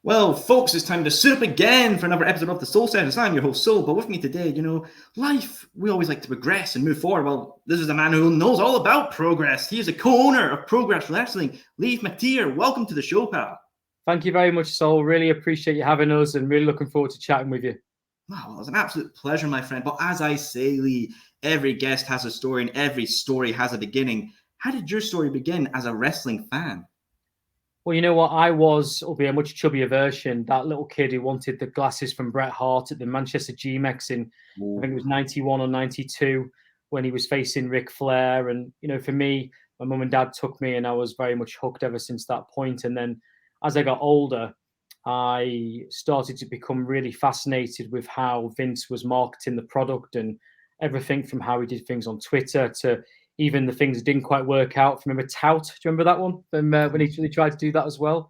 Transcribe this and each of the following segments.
Well, folks, it's time to suit up again for another episode of the Soul Sessions. I'm your host, Soul, but with me today, life, we always like to progress and move forward. Well, this is a man who knows all about progress. He is a co-owner of Progress Wrestling, Lee McAteer. Welcome to the show, pal. Thank you very much, Soul. Really appreciate you having us and really looking forward to chatting with you. Wow, well, it's an absolute pleasure, my friend. But as I say, Lee, every guest has a story and every story has a beginning. How did your story begin as a wrestling fan? Well, you know what? I was, albeit a much chubbier version, that little kid who wanted the glasses from Bret Hart at the Manchester G-Mex in, I think it was 91 or 92, when he was facing Ric Flair. And, for me, my mum and dad took me and I was very much hooked ever since that point. And then as I got older, I started to become really fascinated with how Vince was marketing the product and everything from how he did things on Twitter to even the things that didn't quite work out. Remember Tout? Do you remember that one? When he really tried to do that as well.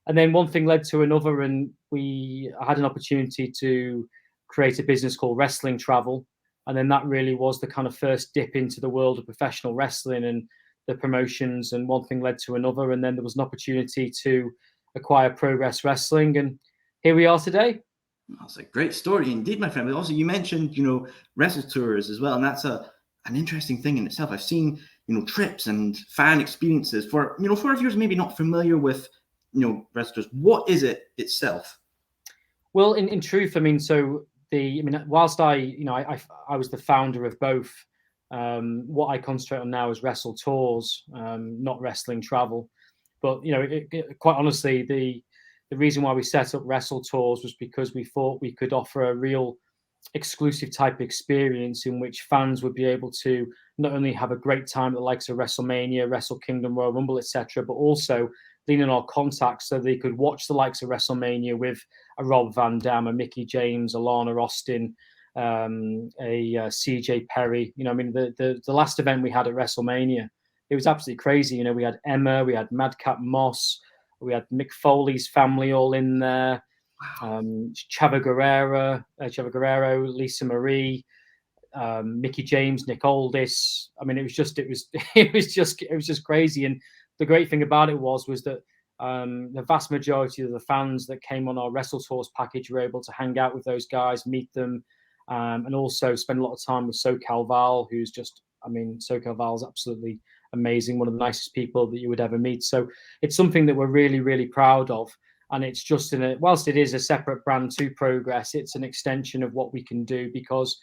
And then one thing led to another, and I had an opportunity to create a business called Wrestling Travel. And then that really was the kind of first dip into the world of professional wrestling and the promotions. And one thing led to another. And then there was an opportunity to acquire Progress Wrestling. And here we are today. That's a great story indeed, my friend. But also, you mentioned, WrestleTours as well. And that's an interesting thing in itself. I've seen, trips and fan experiences for viewers maybe not familiar with, WrestleTours. What is it itself? Well, in truth, whilst I was the founder of both, what I concentrate on now is WrestleTours, not Wrestling Travel. But, quite honestly, the reason why we set up WrestleTours was because we thought we could offer a real exclusive type experience in which fans would be able to not only have a great time at the likes of WrestleMania, Wrestle Kingdom, Royal Rumble, etc., but also lean on our contacts so they could watch the likes of WrestleMania with a Rob Van Dam, a Mickey James, a Lana Austin, a CJ Perry. The last event we had at WrestleMania, it was absolutely crazy. We had Emma, we had Madcap Moss, we had Mick Foley's family all in there. Chavo Guerrero, Lisa Marie, Mickey James, Nick Aldis. It was just crazy. And the great thing about it was that the vast majority of the fans that came on our WrestleTours package were able to hang out with those guys, meet them, and also spend a lot of time with SoCal Val, who's just, SoCal Val is absolutely amazing, one of the nicest people that you would ever meet. So it's something that we're really, really proud of. And it's just whilst it is a separate brand to Progress, it's an extension of what we can do because,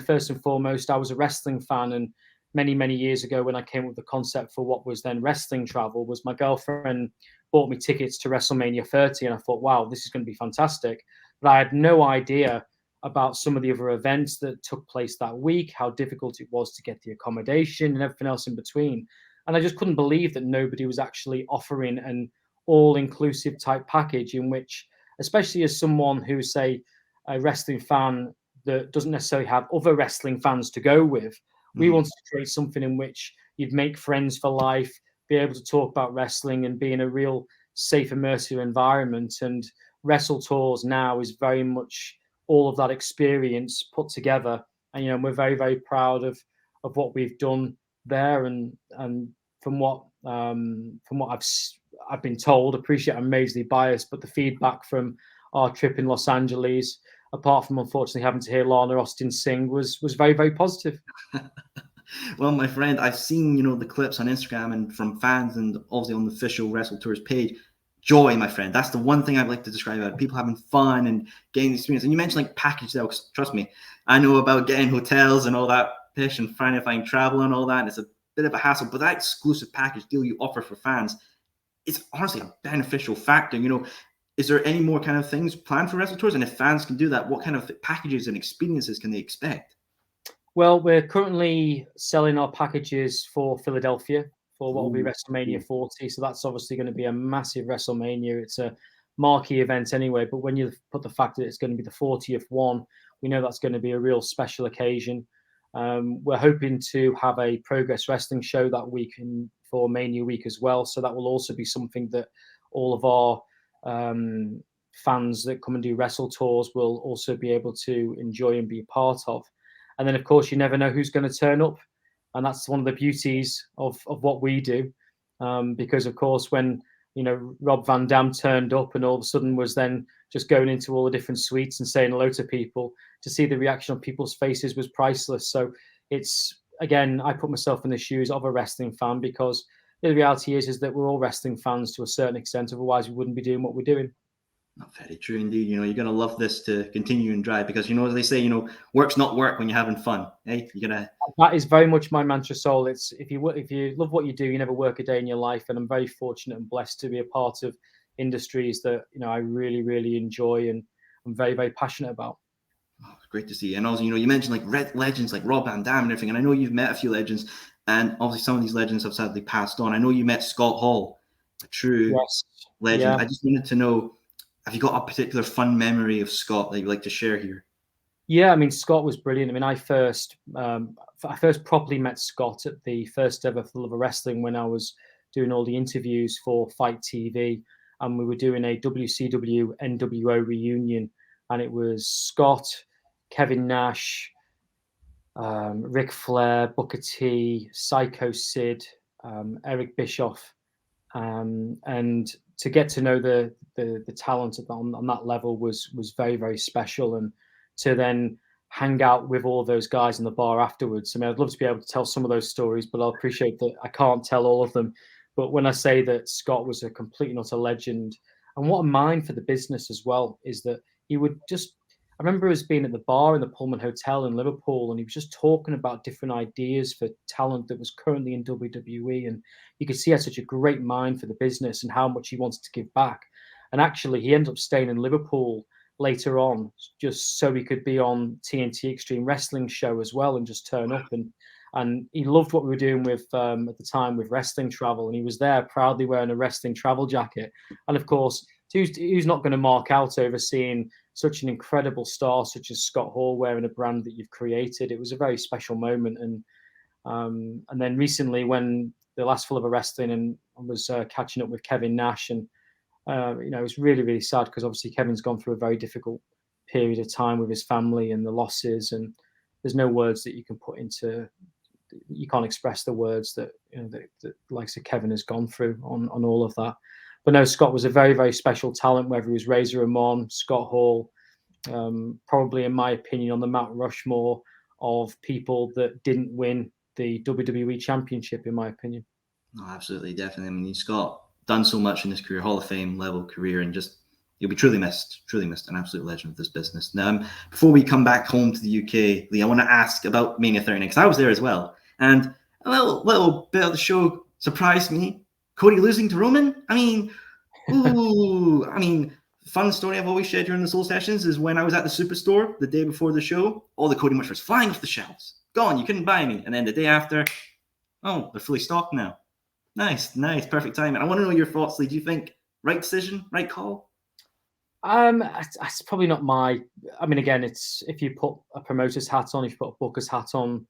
first and foremost, I was a wrestling fan. And many, many years ago, when I came up with the concept for what was then Wrestling Travel, was my girlfriend bought me tickets to WrestleMania 30. And I thought, wow, this is going to be fantastic. But I had no idea about some of the other events that took place that week, how difficult it was to get the accommodation and everything else in between. And I just couldn't believe that nobody was actually offering an all-inclusive type package in which, especially as someone who's, say, a wrestling fan that doesn't necessarily have other wrestling fans to go with, we wanted to create something in which you'd make friends for life, be able to talk about wrestling and be in a real safe, immersive environment. And WrestleTours now is very much all of that experience put together. And, we're very, very proud of what we've done there. And from what I've been told, appreciate I'm majorly biased, but the feedback from our trip in Los Angeles, apart from unfortunately having to hear Lana Austin sing, was very, very positive. Well, my friend, I've seen, the clips on Instagram and from fans and obviously on the official WrestleTours page. Joy, my friend. That's the one thing I'd like to describe about it. People having fun and getting the experience. And you mentioned like package deals. Trust me, I know about getting hotels and all that pish and trying to find travel and all that. And it's a bit of a hassle, but that exclusive package deal you offer for fans, it's honestly a beneficial factor. Is there any more kind of things planned for WrestleTours? And if fans can do that, what kind of packages and experiences can they expect? Well, we're currently selling our packages for Philadelphia for what will be WrestleMania 40. So that's obviously going to be a massive WrestleMania. It's a marquee event anyway. But when you put the fact that it's going to be the 40th one, we know that's going to be a real special occasion. We're hoping to have a Progress Wrestling show that week for Mania Week as well. So that will also be something that all of our fans that come and do WrestleTours will also be able to enjoy and be a part of. And then, of course, you never know who's going to turn up. And that's one of the beauties of what we do. Because, of course, when Rob Van Dam turned up and all of a sudden was then just going into all the different suites and saying hello to people. To see the reaction on people's faces was priceless. So it's, again, I put myself in the shoes of a wrestling fan, because the reality is that we're all wrestling fans to a certain extent. Otherwise, we wouldn't be doing what we're doing. Not very true indeed. You're going to love this to continue and drive, because, as they say, work's not work when you're having fun. Hey, you're going to. That is very much my mantra, Soul. It's if you love what you do, you never work a day in your life. And I'm very fortunate and blessed to be a part of industries that, I really, really enjoy and I'm very, very passionate about. Oh, it's great to see. And also, you mentioned like legends like Rob Van Dam and everything. And I know you've met a few legends, and obviously some of these legends have sadly passed on. I know you met Scott Hall, a true legend. Yeah. I just wanted to know, have you got a particular fun memory of Scott that you'd like to share here? Yeah, Scott was brilliant. I first properly met Scott at the first ever Full of Wrestling, when I was doing all the interviews for Fight TV, and we were doing a WCW NWO reunion, and it was Scott, Kevin Nash, Ric Flair, Booker T, Psycho Sid, Eric Bischoff, and to get to know the talent on that level was very, very special. And to then hang out with all those guys in the bar afterwards. I'd love to be able to tell some of those stories, but I'll appreciate that I can't tell all of them. But when I say that Scott was a complete and utter legend, and what a mind for the business as well, is that he would just, I remember us being at the bar in the Pullman Hotel in Liverpool, and he was just talking about different ideas for talent that was currently in WWE. And you could see he had such a great mind for the business and how much he wanted to give back. And actually, he ended up staying in Liverpool later on, just so he could be on TNT Extreme Wrestling show as well and just turn up. And he loved what we were doing with at the time with Wrestling Travel, and he was there proudly wearing a Wrestling Travel jacket. And of course, who's not going to mark out over seeing such an incredible star such as Scott Hall wearing a brand that you've created? It was a very special moment. And then recently, when the last Full of Wrestling, and I was catching up with Kevin Nash, and it was really, really sad, because obviously Kevin's gone through a very difficult period of time with his family and the losses, and there's no words that you can put into. You can't express the words that that likes of Kevin has gone through on all of that. But no, Scott was a very, very special talent, whether he was Razor Ramon, Scott Hall, probably, in my opinion, on the Mount Rushmore of people that didn't win the WWE Championship, in my opinion. No, absolutely, definitely. Scott done so much in his career, Hall of Fame level career, and just you'll be truly missed, an absolute legend of this business. Now, before we come back home to the UK, Lee, I want to ask about Mania 39, because I was there as well, and a little bit of the show surprised me. Cody losing to Roman. Fun story I've always shared during the Soul Sessions is when I was at the Superstore the day before the show, all the Cody merch was flying off the shelves. Gone, you couldn't buy any. And then the day after, they're fully stocked now. Nice, perfect timing. I want to know your thoughts, Lee. Do you think right decision, right call? It's probably not my. Again, it's if you put a promoter's hat on, if you put a booker's hat on,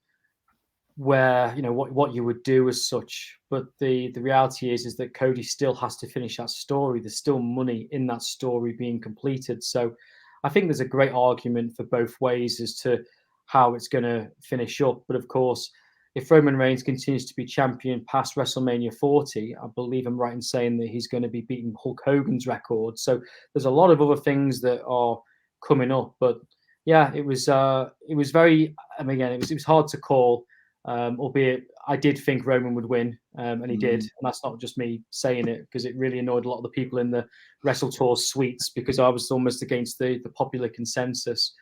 where what you would do as such. But the reality is that Cody still has to finish that story. There's still money in that story being completed. So I think there's a great argument for both ways as to how it's going to finish up. But of course, if Roman Reigns continues to be champion past WrestleMania 40, I believe I'm right in saying that he's going to be beating Hulk Hogan's record. So there's a lot of other things that are coming up. But yeah, it was very. Again, it was hard to call. Albeit I did think Roman would win, and he did. And that's not just me saying it, because it really annoyed a lot of the people in the WrestleTours suites, because I was almost against the popular consensus.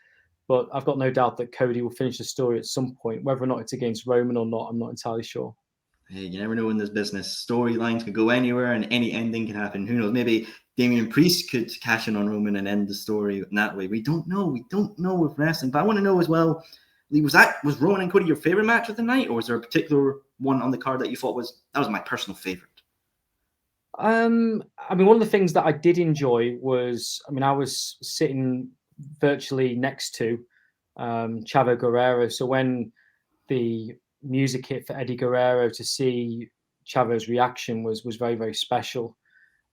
But I've got no doubt that Cody will finish the story at some point. Whether or not it's against Roman or not, I'm not entirely sure. Hey, you never know in this business. Storylines could go anywhere and any ending can happen. Who knows? Maybe Damian Priest could cash in on Roman and end the story in that way. We don't know. We don't know with wrestling. But I want to know as well, Lee, was Roman and Cody your favorite match of the night, or was there a particular one on the card that you thought was my personal favorite? One of the things that I did enjoy was, I was sitting virtually next to Chavo Guerrero. So when the music hit for Eddie Guerrero, to see Chavo's reaction was very, very special.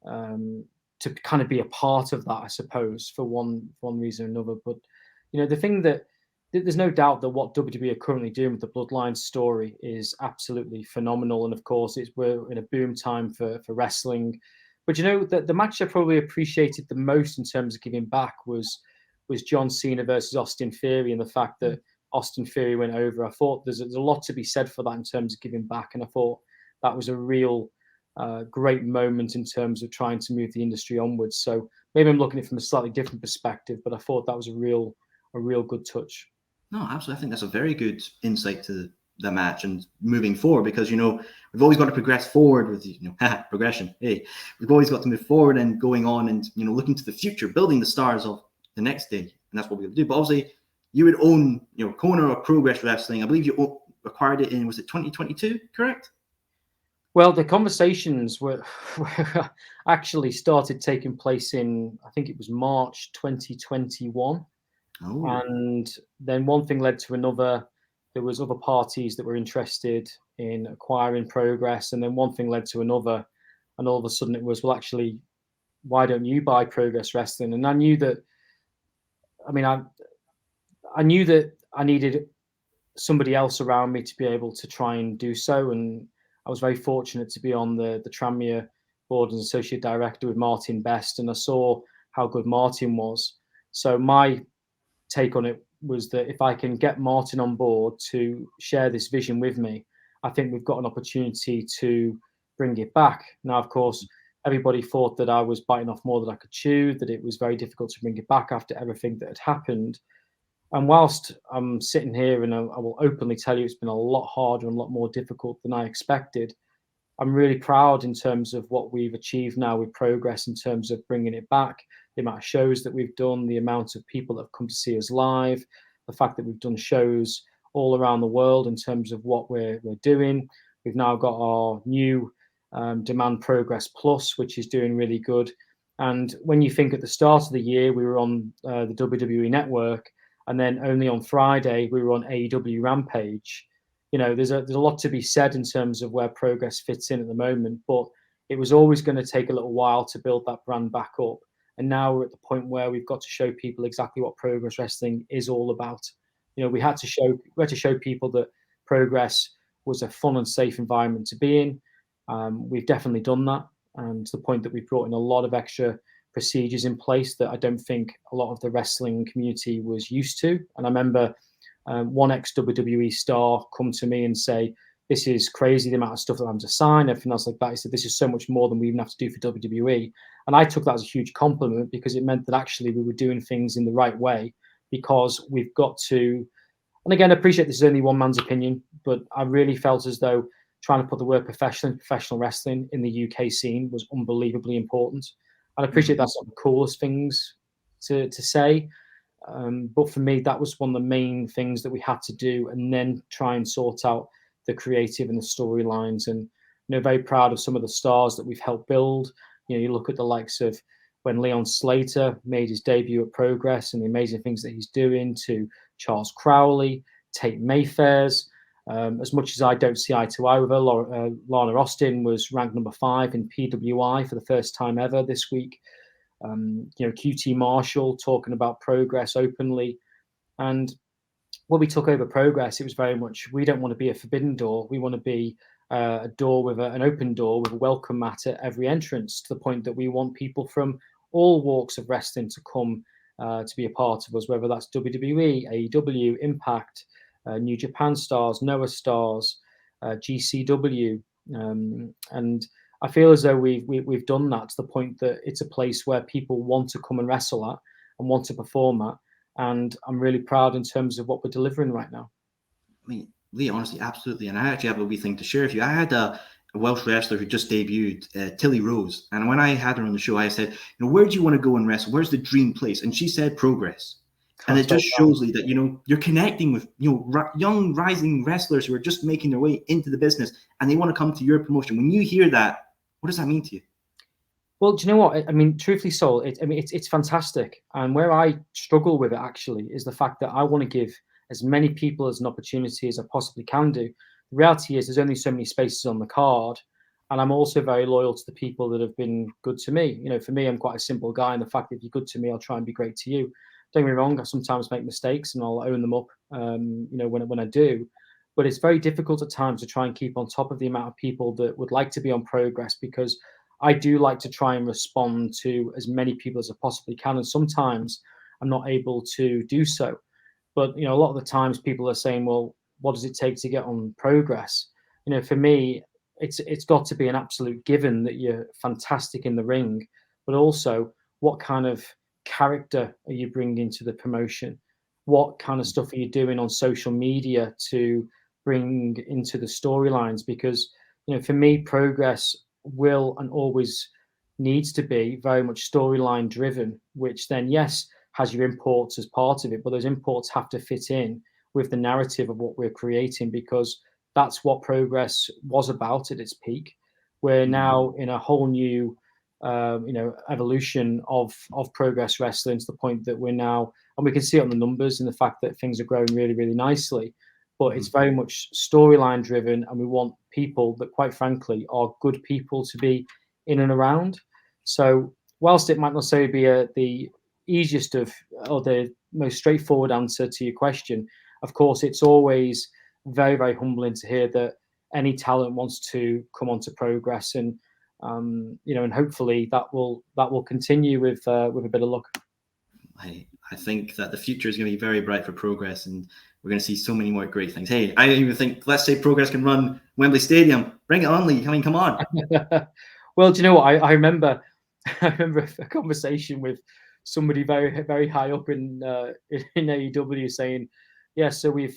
To kind of be a part of that, I suppose, for one reason or another. But the thing that there's no doubt that what WWE are currently doing with the Bloodline story is absolutely phenomenal. And of course, we're in a boom time for wrestling. But the match I probably appreciated the most in terms of giving back was John Cena versus Austin Theory, and the fact that Austin Theory went over. I thought there's a lot to be said for that in terms of giving back, and I thought that was a real great moment in terms of trying to move the industry onwards. So maybe I'm looking at it from a slightly different perspective, but I thought that was a real good touch. No, absolutely. I think that's a very good insight to the match and moving forward, because we've always got to progress forward with progression. Hey, we've always got to move forward and going on and looking to the future, building the stars of the next day, and that's what we're going to do. But obviously, you would own Kona or Progress Wrestling. I believe you acquired it in, was it 2022? Correct? Well, the conversations were actually started taking place in, I think it was March 2021. Oh. And then one thing led to another. There was other parties that were interested in acquiring Progress, and then one thing led to another, and all of a sudden it was, well, actually, why don't you buy Progress Wrestling? And I knew that. I knew that I needed somebody else around me to be able to try and do so, and I was very fortunate to be on the Tranmere board as associate director with Martin Best, and I saw how good Martin was. So my take on it was that if I can get Martin on board to share this vision with me, I think we've got an opportunity to bring it back. Now, of course, everybody thought that I was biting off more than I could chew, that it was very difficult to bring it back after everything that had happened. And whilst I'm sitting here and I will openly tell you it's been a lot harder and a lot more difficult than I expected, I'm really proud in terms of what we've achieved now with Progress in terms of bringing it back, the amount of shows that we've done, the amount of people that have come to see us live, the fact that we've done shows all around the world in terms of what we're doing. We've now got our new Demand Progress Plus, which is doing really good. And when you think at the start of the year, we were on the WWE Network, and then only on Friday, we were on AEW Rampage. There's a lot to be said in terms of where Progress fits in at the moment, but it was always going to take a little while to build that brand back up. And now we're at the point where we've got to show people exactly what Progress Wrestling is all about. We had to show people that Progress was a fun and safe environment to be in. We've definitely done that, and to the point that we've brought in a lot of extra procedures in place that I don't think a lot of the wrestling community was used to. And I remember one ex-WWE star come to me and say, this is crazy, the amount of stuff that I'm to sign, everything else like that. He said, this is so much more than we even have to do for WWE. And I took that as a huge compliment, because it meant that actually we were doing things in the right way, because we've got to, and again, I appreciate this is only one man's opinion, but I really felt as though trying to put the word professional wrestling in the UK scene was unbelievably important. And I appreciate that's not the coolest things to say. But for me, that was one of the main things that we had to do, and then try and sort out the creative and the storylines. And very proud of some of the stars that we've helped build. You look at the likes of when Leon Slater made his debut at Progress and the amazing things that he's doing, to Charles Crowley, Tate Mayfair's. As much as I don't see eye to eye with her, Lana Austin was ranked number 5 in PWI for the first time ever this week. QT Marshall talking about Progress openly. And when we took over Progress, it was very much, we don't want to be a forbidden door. We want to be a door with an open door with a welcome mat at every entrance, to the point that we want people from all walks of wrestling to come to be a part of us, whether that's WWE, AEW, Impact, New Japan stars, Noah stars, GCW. And I feel as though we've done that to the point that it's a place where people want to come and wrestle at and want to perform at. And I'm really proud in terms of what we're delivering right now. I mean, Lee, honestly, absolutely. And I actually have a wee thing to share with you. I had a Welsh wrestler who just debuted, Tilly Rose. And when I had her on the show, I said, where do you want to go and wrestle? Where's the dream place? And she said Progress. And it just shows, Lee, that, you're connecting with, young rising wrestlers who are just making their way into the business, and they want to come to your promotion. When you hear that, what does that mean to you? Well, do you know what? I mean, truthfully, Sol, it's fantastic. And where I struggle with it actually is the fact that I want to give as many people as an opportunity as I possibly can do. The reality is there's only so many spaces on the card. And I'm also very loyal to the people that have been good to me. For me, I'm quite a simple guy. And the fact that if you're good to me, I'll try and be great to you. Don't get me wrong, I sometimes make mistakes and I'll own them up, when I do. But it's very difficult at times to try and keep on top of the amount of people that would like to be on Progress, because I do like to try and respond to as many people as I possibly can, and sometimes I'm not able to do so. But a lot of the times people are saying, well, what does it take to get on Progress? For me, it's got to be an absolute given that you're fantastic in the ring, but also what kind of character are you bringing to the promotion? What kind of stuff are you doing on social media to bring into the storylines? Because for me, Progress will and always needs to be very much storyline driven, which then, yes, has your imports as part of it, but those imports have to fit in with the narrative of what we're creating, because that's what Progress was about at its peak. We're now in a whole new evolution of Progress Wrestling, to the point that we're now, and we can see it on the numbers and the fact that things are growing really, really nicely, but it's very much storyline driven, and we want people that, quite frankly, are good people to be in and around. So whilst it might not necessarily be the easiest or the most straightforward answer to your question, of course, it's always very, very humbling to hear that any talent wants to come onto Progress, and and hopefully that will continue with a bit of luck. I think that the future is going to be very bright for Progress, and we're going to see so many more great things. Hey, I even think, let's say Progress can run Wembley Stadium. Bring it on, Lee. I mean, come on. Well, do you know what? I remember a conversation with somebody very, very high up in AEW saying, yeah, so we've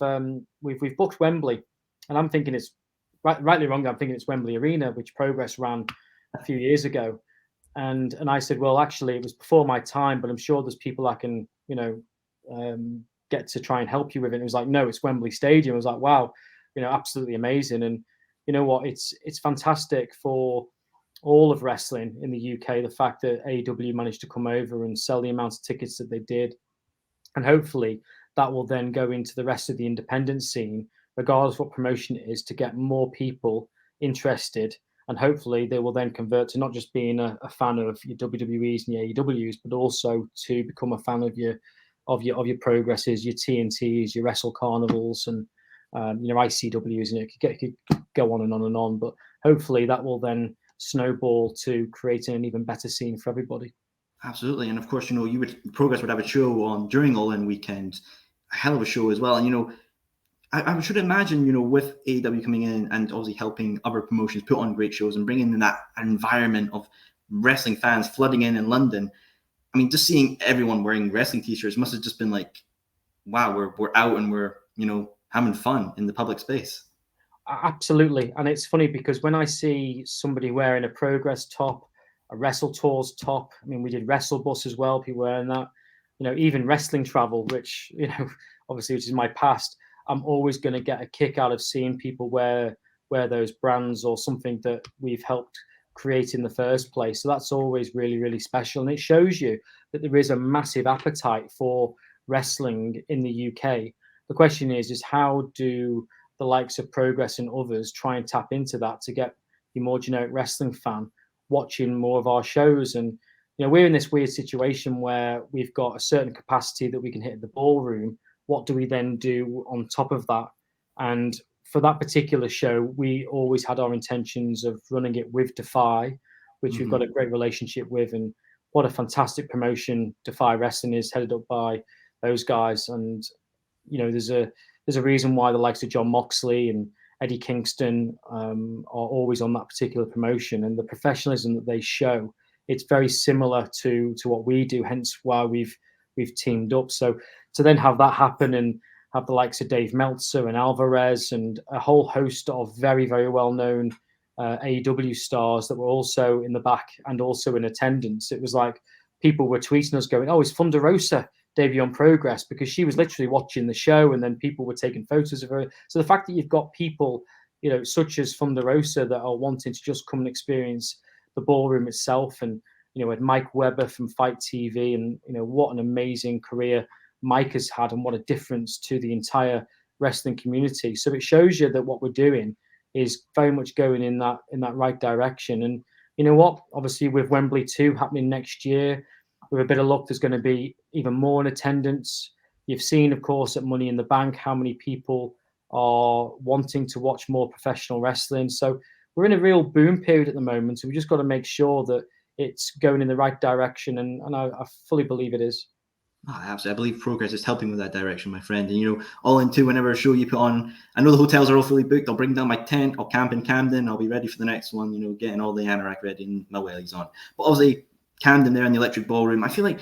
booked Wembley, and I'm thinking it's rightly wrong. I'm thinking it's Wembley Arena, which Progress ran a few years ago. And I said, well, actually, it was before my time, but I'm sure there's people I can, get to try and help you with it. And it was like, no, it's Wembley Stadium. I was like, wow, absolutely amazing. And you know what? It's fantastic for all of wrestling in the UK, the fact that AEW managed to come over and sell the amount of tickets that they did. And hopefully that will then go into the rest of the independent scene, regardless of what promotion it is, to get more people interested. And hopefully they will then convert to not just being a fan of your WWEs and your AEWs, but also to become a fan of your Progresses, your TNTs, your Wrestle Carnivals, and your ICWs, and it could go on and on and on. But hopefully that will then snowball to creating an even better scene for everybody. Absolutely. And of course, Progress would have a show on during All In Weekend, a hell of a show as well. And I should imagine, with AEW coming in and obviously helping other promotions put on great shows and bringing in that environment of wrestling fans flooding in London. I mean, just seeing everyone wearing wrestling t-shirts must have just been like, wow, we're out and we're, having fun in the public space. Absolutely. And it's funny because when I see somebody wearing a Progress top, a WrestleTours top, I mean, we did WrestleBus as well, people wearing that, even wrestling travel, which, obviously, which is my past, I'm always going to get a kick out of seeing people wear those brands or something that we've helped create in the first place. So that's always really, really special. And it shows you that there is a massive appetite for wrestling in the UK. The question is how do the likes of Progress and others try and tap into that to get the more generic wrestling fan watching more of our shows? And, we're in this weird situation where we've got a certain capacity that we can hit at the ballroom. What do we then do on top of that? And for that particular show, we always had our intentions of running it with Defy, which we've got a great relationship with. And what a fantastic promotion Defy Wrestling is, headed up by those guys. And, there's a reason why the likes of John Moxley and Eddie Kingston are always on that particular promotion, and the professionalism that they show, it's very similar to what we do, hence why we've teamed up. So to then have that happen and have the likes of Dave Meltzer and Alvarez and a whole host of very, very well-known AEW stars that were also in the back and also in attendance, it was like people were tweeting us going, oh, is Thunder Rosa debut on Progress? Because she was literally watching the show, and then people were taking photos of her. So the fact that you've got people, such as Thunder Rosa, that are wanting to just come and experience the ballroom itself, and with Mike Weber from Fight TV, and what an amazing career Mike has had, and what a difference to the entire wrestling community. So it shows you that what we're doing is very much going in that right direction. And you know what? Obviously, with Wembley 2 happening next year, with a bit of luck, there's going to be even more in attendance. You've seen, of course, at Money in the Bank, how many people are wanting to watch more professional wrestling. So we're in a real boom period at the moment. So we just got to make sure that it's going in the right direction. And I fully believe it is. Oh, absolutely. I believe Progress is helping with that direction, my friend. And, all into whenever a show you put on, I know the hotels are all fully booked. I'll bring down my tent. I'll camp in Camden. I'll be ready for the next one, getting all the anorak ready and my wellies on. But obviously, Camden there in the Electric Ballroom, I feel like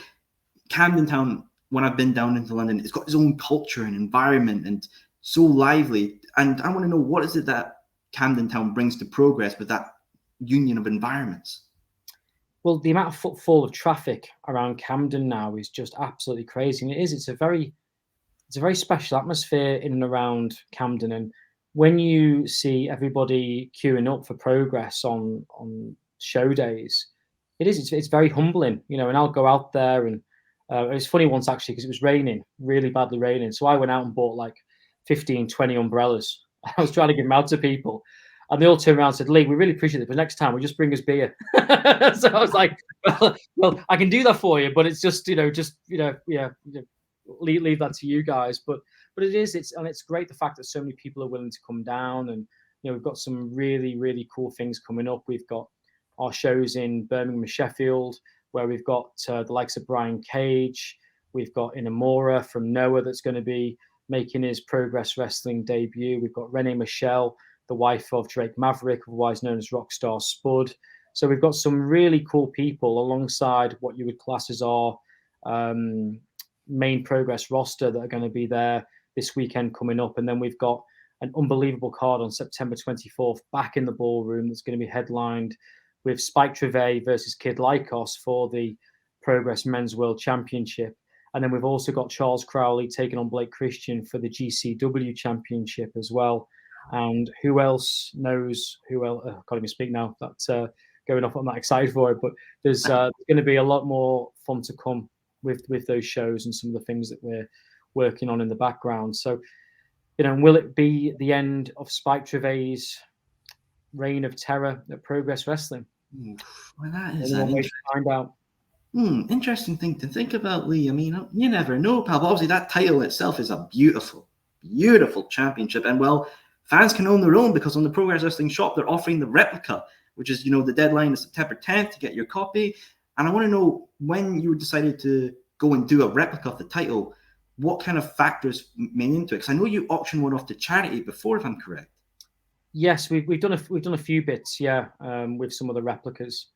Camden Town, when I've been down into London, it's got its own culture and environment and so lively. And I want to know, what is it that Camden Town brings to Progress with that union of environments? Well, the amount of footfall of traffic around Camden now is just absolutely crazy. And it's a very special atmosphere in and around Camden. And when you see everybody queuing up for Progress on show days, it's very humbling, and I'll go out there, and it was funny once actually, because it was raining, really badly raining. So I went out and bought like 15, 20 umbrellas. I was trying to give them out to people. And they all turned around and said, "Lee, we really appreciate it, but next time we just bring us beer." So I was like, well, I can do that for you, but it's just, leave that to you guys. But it's great, the fact that so many people are willing to come down, and we've got some really, really cool things coming up. We've got our shows in Birmingham and Sheffield, where we've got the likes of Brian Cage. We've got Inamura from Noah that's going to be making his Progress Wrestling debut. We've got Renee Michelle, the wife of Drake Maverick, otherwise known as Rockstar Spud. So we've got some really cool people alongside what you would class as our main Progress roster that are going to be there this weekend coming up. And then we've got an unbelievable card on September 24th back in the ballroom that's going to be headlined with Spike Trivet versus Kid Lycos for the Progress Men's World Championship. And then we've also got Charles Crowley taking on Blake Christian for the GCW Championship as well. And who else knows who else? I can't even speak now. That's going off. I'm not excited for it, but there's going to be a lot more fun to come with those shows and some of the things that we're working on in the background. So, will it be the end of Spike Trivet's reign of terror at Progress Wrestling? Well, that is find out. Interesting thing to think about, Lee. I mean, you never know, pal. But obviously, that title itself is a beautiful, beautiful championship. And, well, fans can own their own, because on the Progress Wrestling shop, they're offering the replica, which is, the deadline is September 10th to get your copy. And I want to know, when you decided to go and do a replica of the title, what kind of factors went into it? Because I know you auctioned one off to charity before, if I'm correct. Yes, we've done a few bits, with some of the replicas.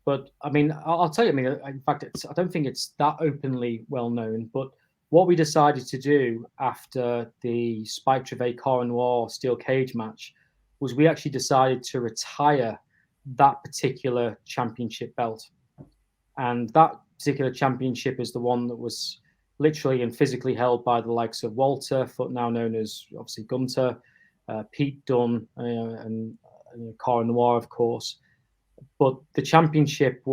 But I mean, I'll tell you. I mean, in fact, I don't think it's that openly well known. But what we decided to do after the Spike Trivet Car Noir steel cage match was we actually decided to retire that particular championship belt. And that particular championship is the one that was literally and physically held by the likes of Walter, now known as obviously Gunter, Pete Dunne, and Car Noir, of course. But the championship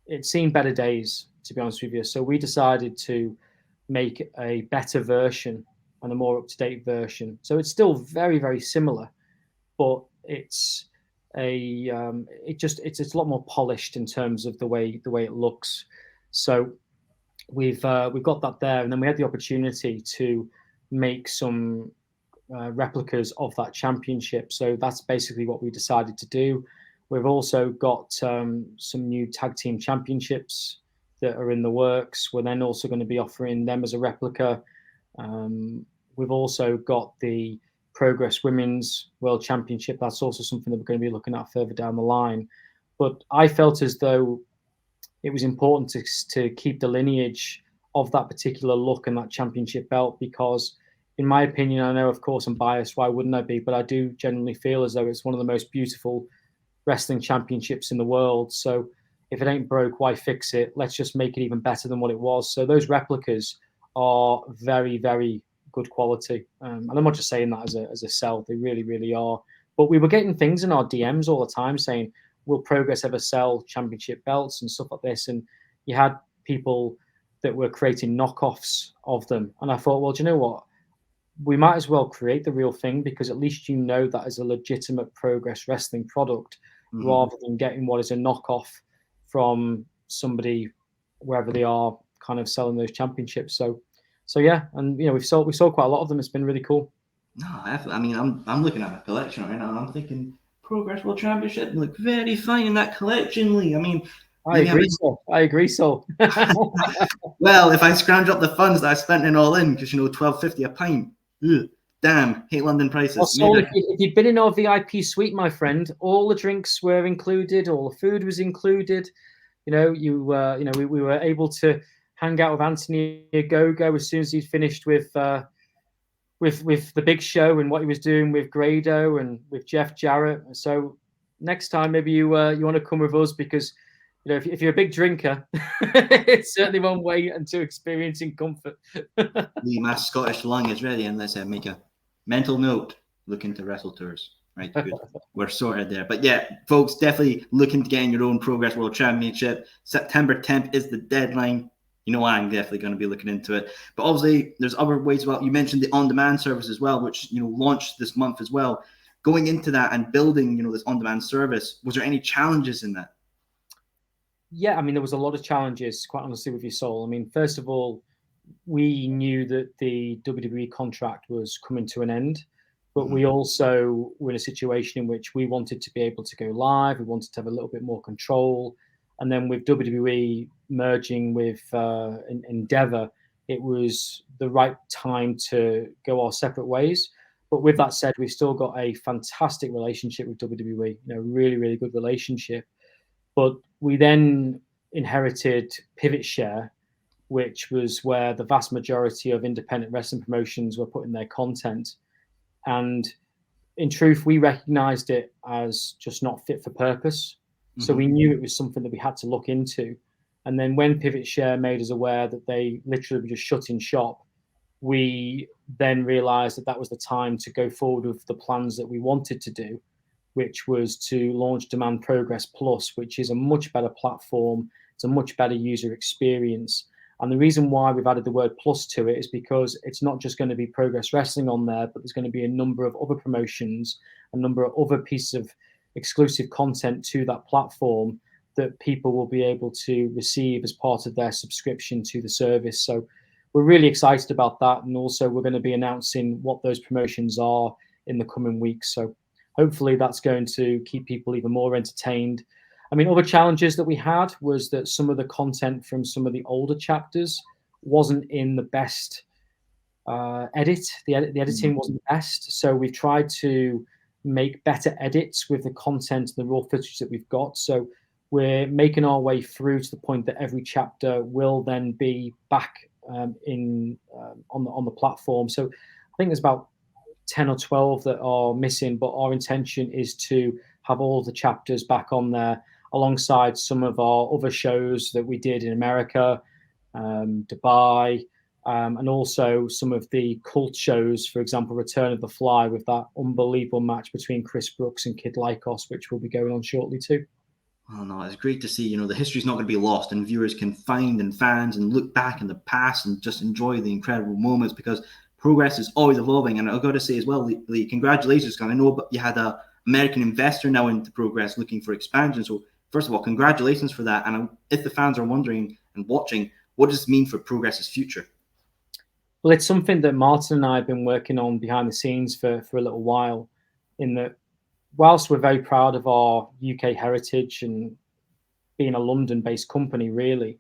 it seen better days, to be honest with you. So we decided to make a better version and a more up-to-date version. So it's still very, very similar, but it's a lot more polished in terms of the way it looks. So we've got that there, and then we had the opportunity to make some replicas of that championship. So that's basically what we decided to do. We've also got some new tag team championships that are in the works. We're then also going to be offering them as a replica. We've also got the Progress Women's World Championship. That's also something that we're going to be looking at further down the line. But I felt as though it was important to keep the lineage of that particular look and that championship belt, because in my opinion, I know, of course, I'm biased. Why wouldn't I be? But I do genuinely feel as though it's one of the most beautiful wrestling championships in the world. So if it ain't broke, why fix it? Let's just make it even better than what it was. So those replicas are very, very good quality. And I'm not just saying that as a sell. They really, really are. But we were getting things in our DMs all the time saying, will Progress ever sell championship belts and stuff like this? And you had people that were creating knockoffs of them. And I thought, well, do you know what? We might as well create the real thing, because at least you know that is a legitimate Progress Wrestling product, rather than getting what is a knockoff from somebody wherever they are kind of selling those championships. So yeah, and we've sold quite a lot of them. It's been really cool. No, I mean, I'm looking at my collection right now, and I'm thinking Progress World Championship look very fine in that collection, Lee. I mean, I maybe agree, so. I agree, so. well, if I scrounge up the funds that I spent in all in, because $12.50 a pint. Ugh, damn, hate London prices. Well, Saul, if you've been in our VIP suite, my friend, all the drinks were included, all the food was included. We were able to hang out with Anthony Ogogo as soon as he'd finished with the big show and what he was doing with Grado and with Jeff Jarrett. So next time, maybe you want to come with us, because if you're a big drinker, it's certainly one way into experiencing comfort. My Scottish lung is ready, and let's make a mental note. Look into WrestleTours. Right, good. We're sorted there. But yeah, folks, definitely look into getting your own Progress World Championship. September 10th is the deadline. I'm definitely going to be looking into it. But obviously, there's other ways. Well, you mentioned the on-demand service as well, which launched this month as well. Going into that and building, this on-demand service, was there any challenges in that? Yeah, I mean, there was a lot of challenges, quite honestly, with your soul. I mean, first of all, we knew that the WWE contract was coming to an end, but we also were in a situation in which we wanted to be able to go live. We wanted to have a little bit more control. And then with WWE merging with Endeavor, it was the right time to go our separate ways. But with that said, we've still got a fantastic relationship with WWE, really, really good relationship. But we then inherited Pivot Share, which was where the vast majority of independent wrestling promotions were putting their content. And in truth, we recognized it as just not fit for purpose. So we knew it was something that we had to look into. And then when Pivot Share made us aware that they literally were just shutting shop, we then realized that that was the time to go forward with the plans that we wanted to do, which was to launch Demand Progress Plus, which is a much better platform. It's a much better user experience. And the reason why we've added the word plus to it is because it's not just going to be Progress Wrestling on there, but there's going to be a number of other promotions, a number of other pieces of exclusive content to that platform that people will be able to receive as part of their subscription to the service. So we're really excited about that. And also we're going to be announcing what those promotions are in the coming weeks. So hopefully that's going to keep people even more entertained. I mean, other challenges that we had was that some of the content from some of the older chapters wasn't in the best edit. The editing wasn't the best. So we've tried to make better edits with the content and the raw footage that we've got. So we're making our way through to the point that every chapter will then be back on the platform. So I think there's about 10 or 12 that are missing, but our intention is to have all the chapters back on there alongside some of our other shows that we did in America, Dubai, and also some of the cult shows, for example, Return of the Fly, with that unbelievable match between Chris Brooks and Kid Lycos, which will be going on shortly too. Oh no, it's great to see, the history's not going to be lost, and viewers can find and fans and look back in the past and just enjoy the incredible moments, because Progress is always evolving. And I've got to say as well, Lee, congratulations, because I know you had an American investor now into Progress looking for expansion. So first of all, congratulations for that. And if the fans are wondering and watching, what does this mean for Progress's future? Well, it's something that Martin and I have been working on behind the scenes for a little while, in that whilst we're very proud of our UK heritage and being a London-based company, really,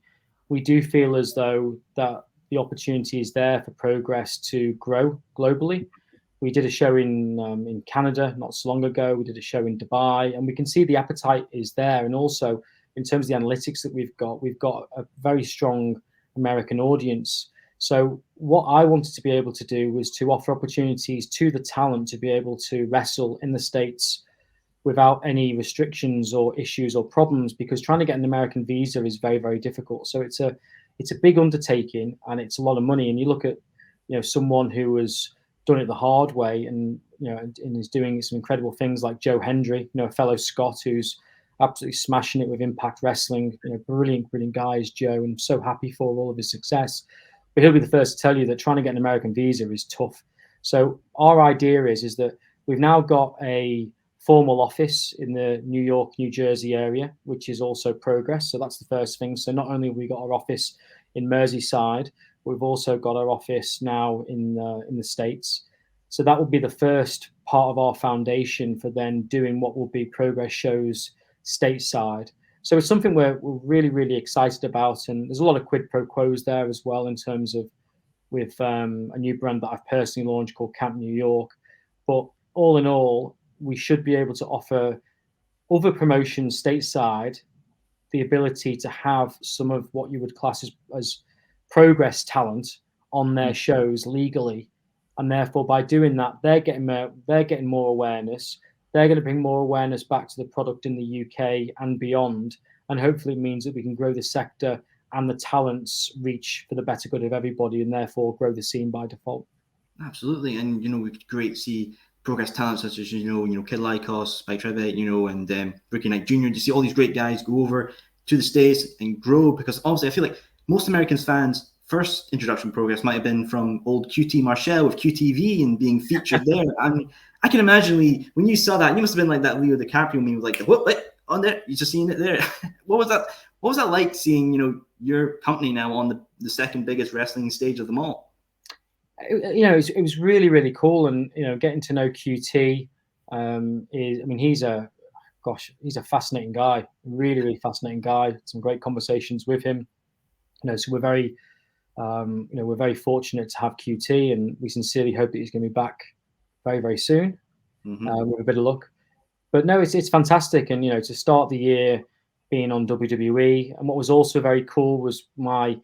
we do feel as though that the opportunity is there for Progress to grow globally. We did a show in Canada not so long ago. We did a show in Dubai, and we can see the appetite is there. And also, in terms of the analytics that we've got a very strong American audience. So what I wanted to be able to do was to offer opportunities to the talent to be able to wrestle in the States without any restrictions or issues or problems, because trying to get an American visa is very, very difficult. So it's a big undertaking, and it's a lot of money. And you look at, someone who has done it the hard way and is doing some incredible things, like Joe Hendry, a fellow Scot who's absolutely smashing it with Impact Wrestling. Brilliant guy is Joe, and I'm so happy for all of his success. But he'll be the first to tell you that trying to get an American visa is tough. So our idea is that we've now got a formal office in the New York, New Jersey area, which is also Progress. So that's the first thing. So not only have we got our office in Merseyside, we've also got our office now in the States. So that will be the first part of our foundation for then doing what will be progress shows stateside. So it's something we're really, really excited about. And there's a lot of quid pro quos there as well in terms of with a new brand that I've personally launched called Camp New York. But all in all, we should be able to offer other promotions stateside the ability to have some of what you would class as progress talent on their shows legally. And therefore, by doing that, they're getting more awareness. They're going to bring more awareness back to the product in the UK and beyond. And hopefully it means that we can grow the sector and the talents reach for the better good of everybody, and therefore grow the scene by default. Absolutely. And, it's great to see progress talent such as, Kid Lycos, Spike Trevet, and Ricky Knight Jr. To see all these great guys go over to the States and grow, because obviously I feel like most Americans fans' first introduction progress might have been from old QT Marshall with QTV and being featured there. I mean, I can imagine when you saw that, you must have been like that Leo DiCaprio meme with like, what, on there? You just seeing it there. What was that? What was that like seeing, your company now on the second biggest wrestling stage of them all? It was really, really cool. And, getting to know QT he's a fascinating guy, really, really fascinating guy. Some great conversations with him. So we're very, we're very fortunate to have QT, and we sincerely hope that he's going to be back very, very soon with a bit of luck. But no, it's fantastic. And, to start the year being on WWE. And what was also very cool was my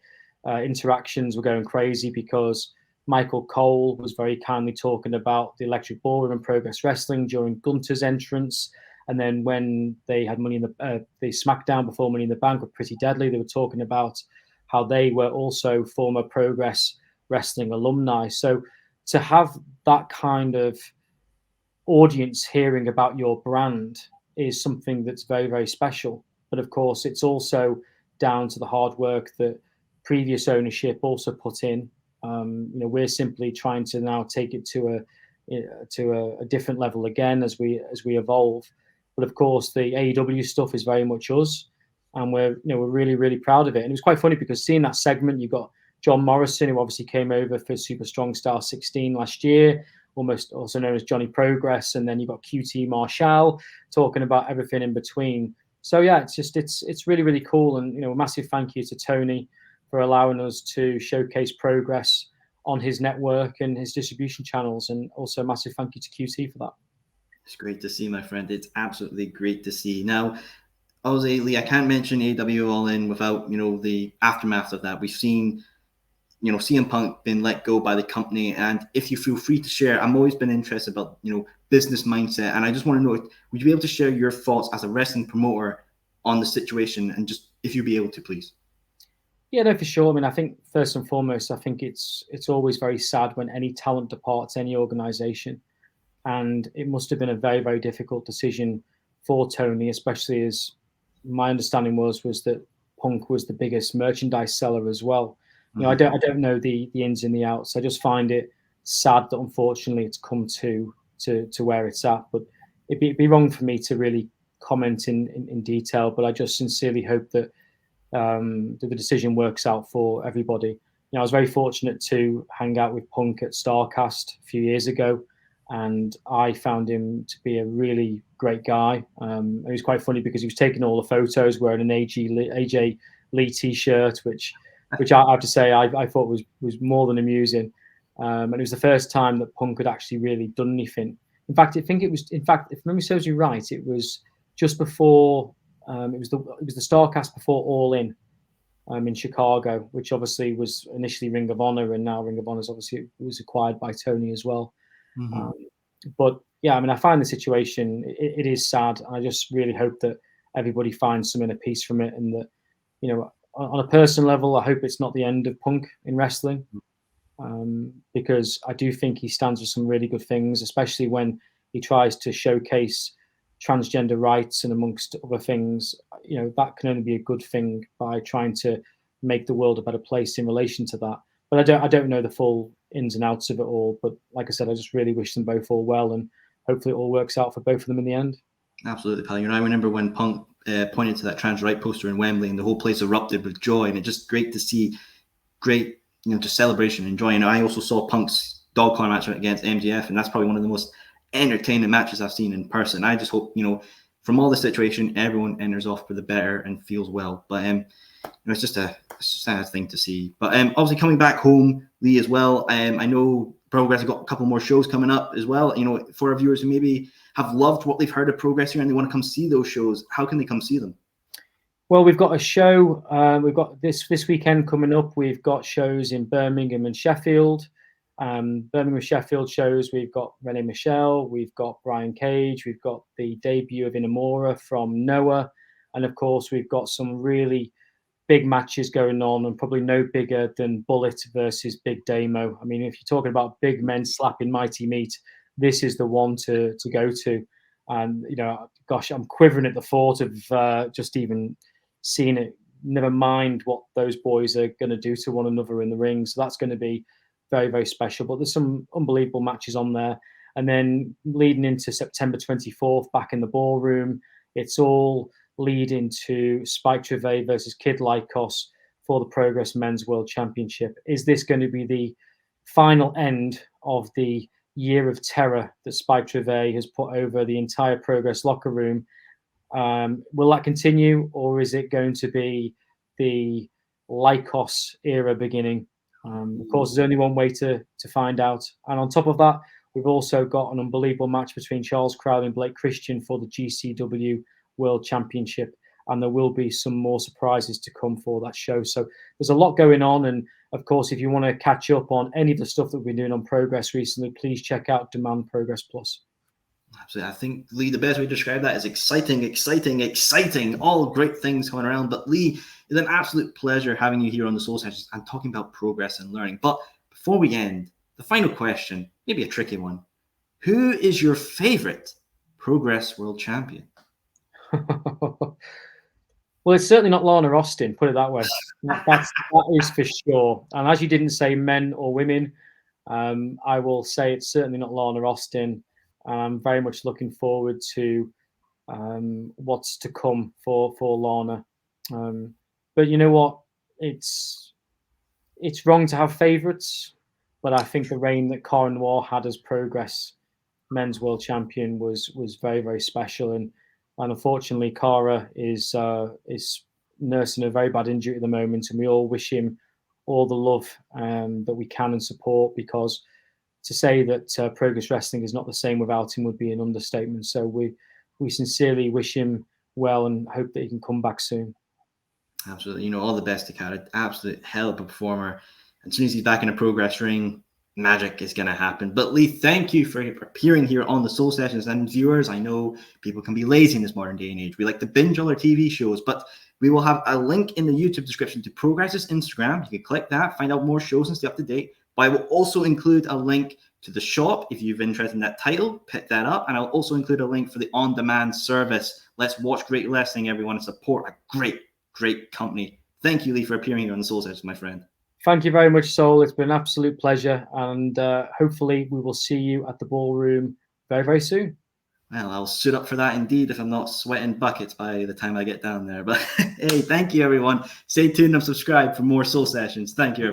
interactions were going crazy, because Michael Cole was very kindly talking about the Electric Ballroom and Progress Wrestling during Gunter's entrance. And then when they had Money in the SmackDown before Money in the Bank with Pretty Deadly, they were talking about how they were also former Progress Wrestling alumni. So to have that kind of audience hearing about your brand is something that's very, very special. But of course, it's also down to the hard work that previous ownership also put in. We're simply trying to now take it to a different level again as we evolve. But of course, the AEW stuff is very much us, and we're really, really proud of it. And it was quite funny because seeing that segment, you got John Morrison, who obviously came over for Super Strong Style 16 last year, almost also known as Johnny Progress, and then you got QT Marshall talking about everything in between. So yeah, it's really, really cool. And a massive thank you to Tony for allowing us to showcase Progress on his network and his distribution channels, and also a massive thank you to QT for that. It's great to see, my friend. It's absolutely great to see. Now, obviously, Lee, I can't mention AEW All In without the aftermath of that. We've seen CM Punk been let go by the company, and if you feel free to share, I'm always been interested about business mindset, and I just want to know, would you be able to share your thoughts as a wrestling promoter on the situation, and just if you'd be able to, please. Yeah, no, for sure. I mean, I think first and foremost, I think it's always very sad when any talent departs any organization, and it must have been a very, very difficult decision for Tony, especially as my understanding was that Punk was the biggest merchandise seller as well. I don't know the ins and the outs. I just find it sad that unfortunately it's come to where it's at. But it'd be wrong for me to really comment in detail. But I just sincerely hope that the decision works out for everybody. I was very fortunate to hang out with Punk at StarCast a few years ago, and I found him to be a really great guy. It was quite funny because he was taking all the photos wearing an AJ Lee t-shirt, which I have to say I thought was more than amusing. And it was the first time that Punk had actually really done anything. In fact, if memory serves you right, it was just before it was the StarCast before All in Chicago, which obviously was initially Ring of Honor, and now Ring of Honor was acquired by Tony as well. But yeah, I mean, I find the situation it is sad. I just really hope that everybody finds some inner peace from it, and that on a personal level, I hope it's not the end of Punk in wrestling, because I do think he stands for some really good things, especially when he tries to showcase transgender rights and amongst other things. That can only be a good thing by trying to make the world a better place in relation to that. But I don't know the full ins and outs of it all. But like I said, I just really wish them both all well, and hopefully it all works out for both of them in the end. Absolutely, pal. I remember when Punk pointed to that trans right poster in Wembley, and the whole place erupted with joy, and it's just great to see, great, just celebration and joy. And I also saw Punk's dog collar match against MJF, and that's probably one of the most entertaining matches I've seen in person. I just hope, from all the situation, everyone enters off for the better and feels well. But it's just a sad thing to see. But obviously coming back home, Lee, as well. I know Progress have got a couple more shows coming up as well. For our viewers who maybe have loved what they've heard of Progress here and they want to come see those shows, how can they come see them? Well, we've got a show. We've got this weekend coming up. We've got shows in Birmingham and Sheffield. Birmingham and Sheffield shows. We've got Renee Michelle. We've got Brian Cage. We've got the debut of Inamura from Noah, and of course we've got some really big matches going on, and probably no bigger than Bullet versus Big Damo. I mean, if you're talking about big men slapping mighty meat, this is the one to go to. And gosh, I'm quivering at the thought of just even seeing it. Never mind what those boys are going to do to one another in the ring. So that's going to be very, very special. But there's some unbelievable matches on there. And then leading into September 24th, back in the ballroom, it's all leading to Spike Trivet versus Kid Lykos for the Progress Men's World Championship. Is this going to be the final end of the year of terror that Spike Trivet has put over the entire Progress locker room? Will that continue, or is it going to be the Lykos era beginning? Of course, there's only one way to find out. And on top of that, we've also got an unbelievable match between Charles Crowley and Blake Christian for the GCW World Championship. And there will be some more surprises to come for that show. So there's a lot going on. And of course, if you want to catch up on any of the stuff that we've been doing on Progress recently, please check out Demand Progress Plus. Absolutely. I think, Lee, the best way to describe that is exciting, exciting, exciting. All great things coming around. But Lee, it's an absolute pleasure having you here on the Soul Sessions and talking about progress and learning. But before we end, the final question, maybe a tricky one. Who is your favorite Progress World Champion? Well, it's certainly not Lana Austin, put it that way. That is for sure. And as you didn't say men or women, I will say it's certainly not Lana Austin. I'm very much looking forward to what's to come for Lana. But you know what? It's wrong to have favourites, but I think the reign that Cara Noir had as Progress Men's World Champion was very, very special. And unfortunately, Cara is nursing a very bad injury at the moment, and we all wish him all the love that we can and support, because to say that Progress Wrestling is not the same without him would be an understatement. So we sincerely wish him well and hope that he can come back soon. Absolutely. All the best to Cara. Absolute hell of a performer. As soon as he's back in a Progress ring, magic is going to happen. But Lee, thank you for appearing here on the Soul Sessions. And viewers, I know people can be lazy in this modern day and age. We like to binge all our TV shows, but we will have a link in the YouTube description to Progress's Instagram. You can click that, find out more shows and stay up to date. But I will also include a link to the shop if you've interested in that title. Pick that up. And I'll also include a link for the OnDemand Service. Let's watch great wrestling, everyone, and support a great, great company. Thank you, Lee, for appearing here on the Soul Sessions, my friend. Thank you very much, Soul. It's been an absolute pleasure. And hopefully we will see you at the ballroom very, very soon. Well, I'll suit up for that indeed if I'm not sweating buckets by the time I get down there. But hey, thank you, everyone. Stay tuned and subscribe for more Soul Sessions. Thank you.